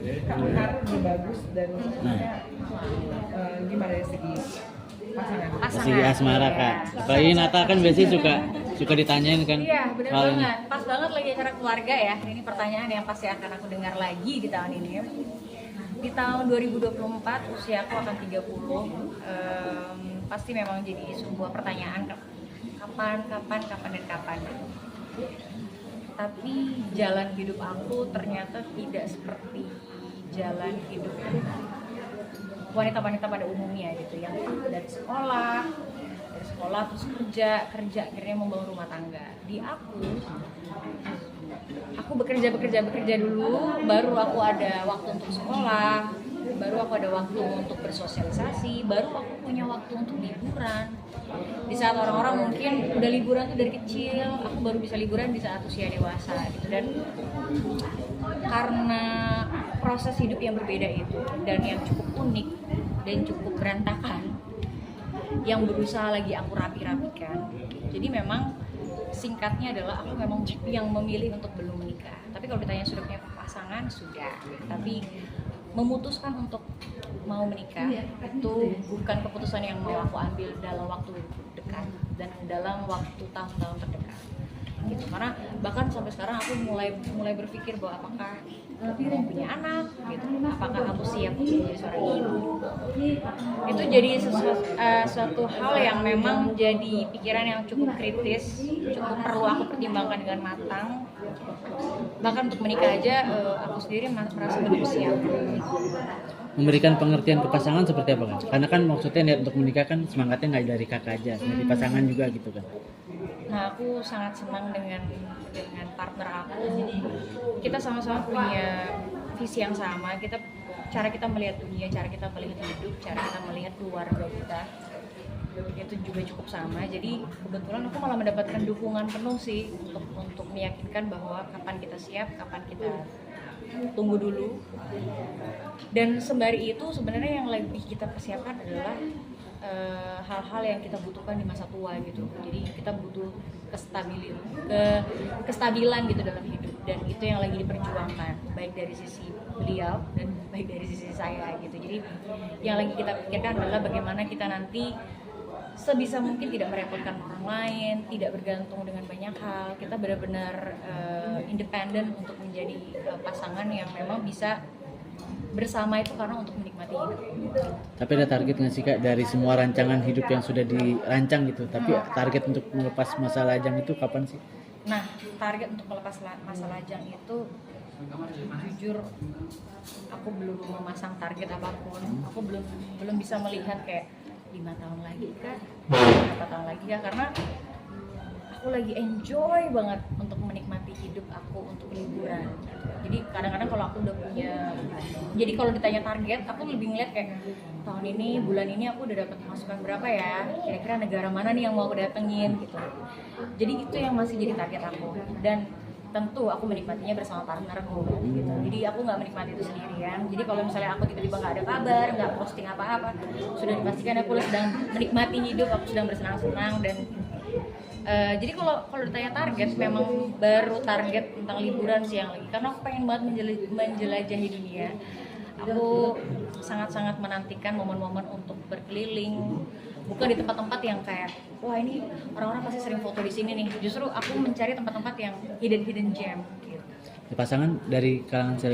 lebih bagus dan maksudnya gimana dari segi pasangan? Segi asmara kak. Apalagi Natal kan biasanya suka ditanyain kan. Iya benar hal ini. banget. Pas banget lagi acara keluarga ya. Ini pertanyaan yang pasti akan aku dengar lagi di tahun ini. Di tahun 2024 usia aku akan 30. Pasti memang jadi sebuah pertanyaan kapan. Tapi jalan hidup aku ternyata tidak seperti jalan hidup wanita-wanita pada umumnya gitu, yang dari sekolah terus kerja akhirnya membangun rumah tangga. Di aku bekerja dulu, baru aku ada waktu untuk sekolah, baru aku ada waktu untuk bersosialisasi, baru aku punya waktu untuk liburan. Di saat orang-orang mungkin udah liburan tuh dari kecil, aku baru bisa liburan di saat usia dewasa gitu. Dan karena proses hidup yang berbeda itu dan yang cukup unik dan cukup berantakan, yang berusaha lagi aku rapi-rapikan. Jadi memang singkatnya adalah aku memang yang memilih untuk belum menikah. Tapi kalau ditanya sudah punya pasangan, sudah. Tapi memutuskan untuk mau menikah itu bukan keputusan yang mau aku ambil dalam waktu dekat dan dalam waktu tahun-tahun terdekat gitu. Karena bahkan sampai sekarang aku mulai berpikir bahwa apakah aku mau punya anak gitu, apakah aku siap untuk menjadi seorang ibu. Itu jadi suatu hal yang memang jadi pikiran yang cukup kritis, cukup perlu aku pertimbangkan dengan matang. Bahkan untuk menikah aja aku sendiri merasa belum siap. Memberikan pengertian ke pasangan seperti apa kan? Karena kan maksudnya niat untuk menikah kan semangatnya nggak dari kakak aja, dari pasangan juga gitu kan. Nah, aku sangat senang dengan partner aku. Kita sama-sama punya visi yang sama. Cara kita melihat dunia, cara kita melihat hidup, cara kita melihat keluarga kita itu juga cukup sama. Jadi kebetulan aku malah mendapatkan dukungan penuh sih untuk meyakinkan bahwa kapan kita siap, kapan kita tunggu dulu. Dan sembari itu sebenarnya yang lebih kita persiapkan adalah hal-hal yang kita butuhkan di masa tua gitu. Jadi kita butuh kestabilan gitu dalam hidup, dan itu yang lagi diperjuangkan baik dari sisi beliau dan baik dari sisi saya gitu. Jadi yang lagi kita pikirkan adalah bagaimana kita nanti sebisa mungkin tidak merepotkan orang lain, tidak bergantung dengan banyak hal. Kita benar-benar independen untuk menjadi pasangan yang memang bisa bersama itu karena untuk menikmati hidup. Tapi ada target nggak sih kak dari semua rancangan hidup yang sudah dirancang gitu? Tapi target untuk melepas masa lajang itu kapan sih? Nah, target untuk melepas masa lajang itu jujur aku belum memasang target apapun. Aku belum bisa melihat kayak 5 tahun lagi kah, berapa tahun lagi ya, karena aku lagi enjoy banget untuk menikmati hidup aku, untuk liburan. Jadi kadang-kadang kalau aku udah punya, jadi kalau ditanya target, aku lebih ngeliat kayak tahun ini, bulan ini aku udah dapat masukan berapa ya, kira-kira negara mana nih yang mau aku datengin gitu. Jadi itu yang masih jadi target aku, dan tentu aku menikmatinya bersama partnerku gitu. Jadi aku nggak menikmati itu sendirian. Jadi kalau misalnya aku tiba-tiba nggak ada kabar, nggak posting apa-apa, sudah dipastikan aku sedang menikmati hidup, aku sedang bersenang-senang. Dan jadi kalau ditanya target, memang baru target tentang liburan sih yang lagi, karena aku pengen banget menjelajahi dunia. Aku sangat-sangat menantikan momen-momen untuk berkeliling, bukan di tempat-tempat yang kayak wah ini orang-orang pasti sering foto di sini nih. Justru aku mencari tempat-tempat yang hidden gem gitu. Pasangan dari kalangan selebriti